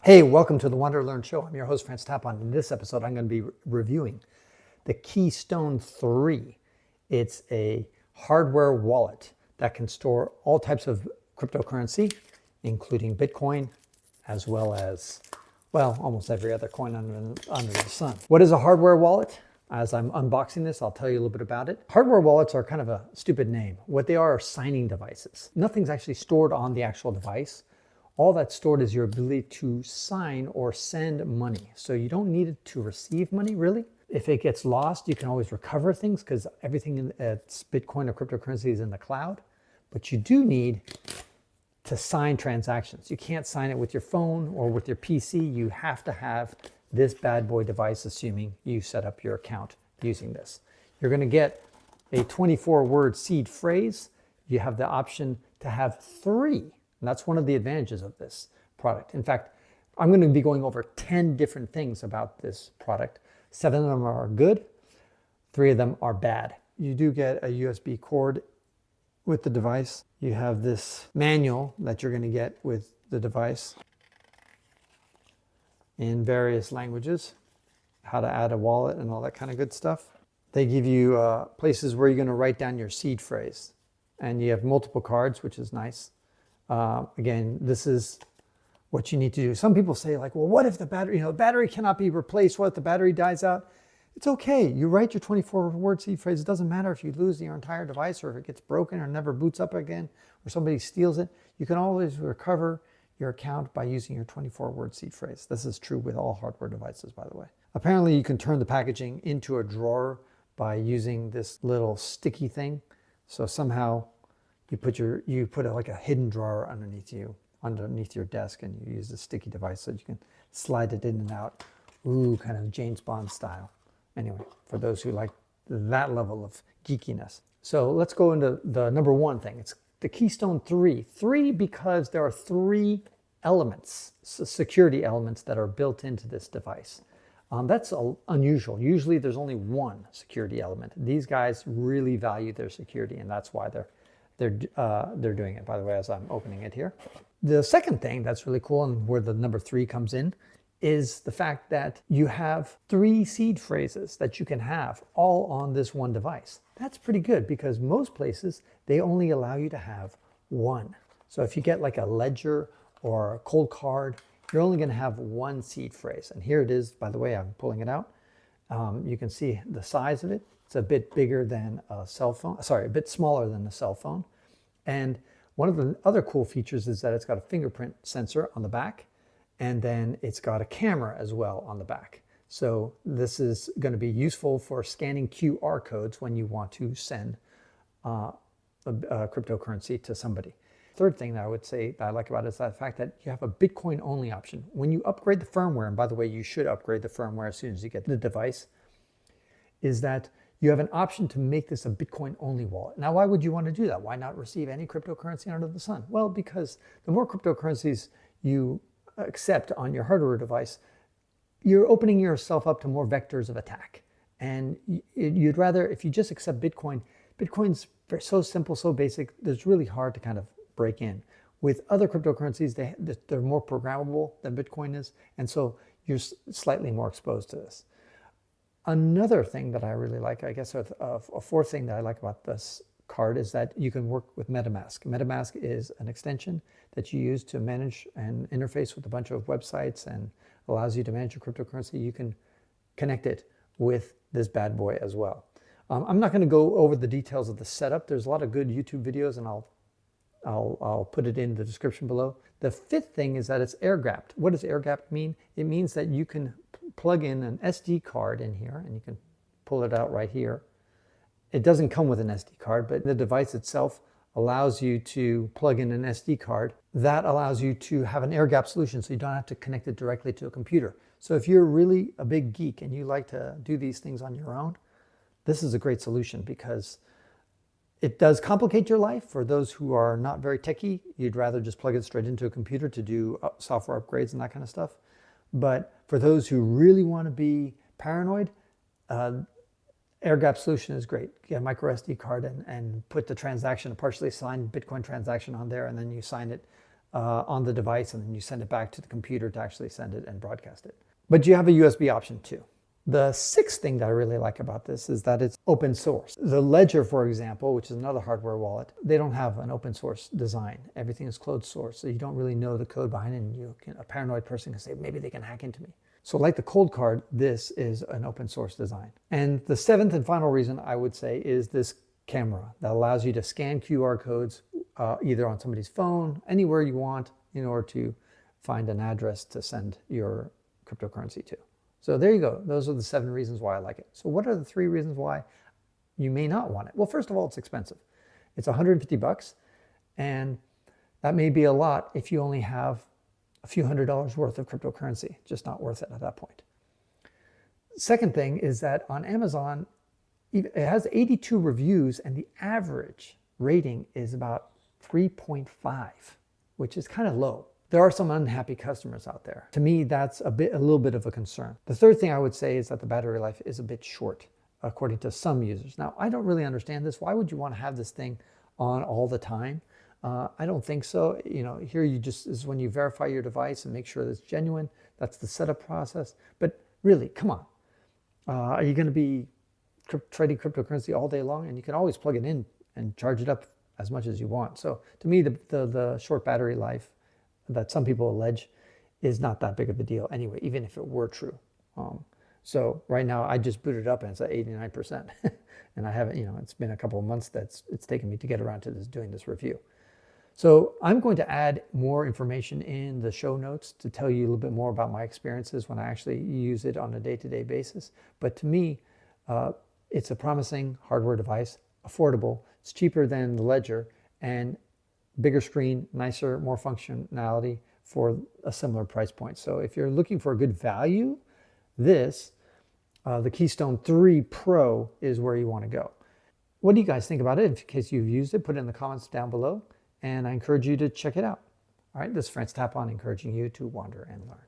Hey, welcome to the WanderLearn show. I'm your host, Tapon. In this episode, I'm going to be reviewing the Keystone 3. It's a hardware wallet that can store all types of cryptocurrency, including Bitcoin, as well as, well, almost every other coin under the sun. What is a hardware wallet? As I'm unboxing this, I'll tell you a little bit about it. Hardware wallets are kind of a stupid name. What they are signing devices. Nothing's actually stored on the actual device. All that's stored is your ability to sign or send money. So you don't need it to receive money, really. If it gets lost, you can always recover things because everything that's Bitcoin or cryptocurrency is in the cloud. But you do need to sign transactions. You can't sign it with your phone or with your PC. You have to have this bad boy device, assuming you set up your account using this. You're going to get a 24-word seed phrase. You have the option to have 3. And that's one of the advantages of this product. In fact, I'm going to be going over 10 different things about this product. 7 of them are good, 3 of them are bad. You do get a USB cord with the device. You have this manual that you're going to get with the device in various languages, how to add a wallet and all that kind of good stuff. They give you places where you're going to write down your seed phrase. And you have multiple cards, which is nice. Again, this is what you need to do. Some people say like, well, what if the battery cannot be replaced? What if the battery dies out? It's okay. You write your 24-word seed phrase. It doesn't matter if you lose your entire device or if it gets broken or never boots up again or somebody steals it. You can always recover your account by using your 24-word seed phrase. This is true with all hardware devices, by the way. Apparently, you can turn the packaging into a drawer by using this little sticky thing. So somehow you put like a hidden drawer underneath your desk, and you use the sticky device so you can slide it in and out. Ooh, kind of James Bond style. Anyway, for those who like that level of geekiness. So let's go into the number one thing. It's the Keystone 3. 3 because there are 3 elements, security elements that are built into this device. That's unusual. Usually there's only 1 security element. These guys really value their security, and that's why they're doing it, by the way, as I'm opening it here. The second thing that's really cool, and where the number 3 comes in, is the fact that you have 3 seed phrases that you can have all on this one device. That's pretty good because most places, they only allow you to have 1. So if you get like a ledger or a cold card, you're only going to have 1 seed phrase. And here it is, by the way, I'm pulling it out. You can see the size of it. It's a bit bigger than a cell phone, sorry, a bit smaller than a cell phone. And one of the other cool features is that it's got a fingerprint sensor on the back, and then it's got a camera as well on the back. So this is going to be useful for scanning QR codes when you want to send a cryptocurrency to somebody. Third thing that I would say that I like about it is the fact that you have a Bitcoin only option. When you upgrade the firmware, and by the way, you should upgrade the firmware as soon as you get the device, is that you have an option to make this a Bitcoin only wallet. Now, why would you want to do that? Why not receive any cryptocurrency under the sun? Well, because the more cryptocurrencies you accept on your hardware device, you're opening yourself up to more vectors of attack. And you'd rather, if you just accept Bitcoin, Bitcoin's so simple, so basic, it's really hard to kind of break in. With other cryptocurrencies, they're more programmable than Bitcoin is, and so you're slightly more exposed to this. Another thing that I really like, I guess a fourth thing that I like about this card is that you can work with Metamask. Metamask is an extension that you use to manage and interface with a bunch of websites and allows you to manage your cryptocurrency. You can connect it with this bad boy as well. I'm not going to go over the details of the setup. There's a lot of good YouTube videos, and I'll put it in the description below. The fifth thing is that it's air-gapped. What does air-gapped mean? It means that you can plug in an SD card in here, and you can pull it out right here. It doesn't come with an SD card, but the device itself allows you to plug in an SD card. That allows you to have an air-gapped solution, so you don't have to connect it directly to a computer. So if you're really a big geek and you like to do these things on your own, this is a great solution because it does complicate your life. For those who are not very techy, you'd rather just plug it straight into a computer to do software upgrades and that kind of stuff. But for those who really want to be paranoid, air-gap solution is great. Get a micro SD card and put the transaction, a partially signed Bitcoin transaction on there, and then you sign it on the device, and then you send it back to the computer to actually send it and broadcast it. But you have a USB option too. The sixth thing that I really like about this is that it's open source. The Ledger, for example, which is another hardware wallet, they don't have an open source design. Everything is closed source, so you don't really know the code behind it, and a paranoid person can say, maybe they can hack into me. So like the cold card, this is an open source design. And the seventh and final reason I would say is this camera that allows you to scan QR codes either on somebody's phone, anywhere you want, in order to find an address to send your cryptocurrency to. So there you go. Those are the 7 reasons why I like it. So what are the 3 reasons why you may not want it? Well, first of all, it's expensive. It's $150, and that may be a lot if you only have a few $100s worth of cryptocurrency. Just not worth it at that point. Second thing is that on Amazon, it has 82 reviews, and the average rating is about 3.5, which is kind of low. There are some unhappy customers out there. To me, that's a little bit of a concern. The third thing I would say is that the battery life is a bit short, according to some users. Now, I don't really understand this. Why would you want to have this thing on all the time? I don't think so. Here this is when you verify your device and make sure that it's genuine. That's the setup process. But really, come on. Are you going to be trading cryptocurrency all day long? And you can always plug it in and charge it up as much as you want. So to me, the short battery life that some people allege is not that big of a deal anyway, even if it were true. So right now I just booted up and it's at 89%. And I haven't, it's been a couple of months it's taken me to get around to doing this review. So I'm going to add more information in the show notes to tell you a little bit more about my experiences when I actually use it on a day-to-day basis. But to me, it's a promising hardware device, affordable, it's cheaper than the Ledger, and bigger screen, nicer, more functionality for a similar price point. So if you're looking for a good value, the Keystone 3 Pro is where you want to go. What do you guys think about it? In case you've used it, put it in the comments down below, and I encourage you to check it out. All right, this is Franz Tapon encouraging you to wander and learn.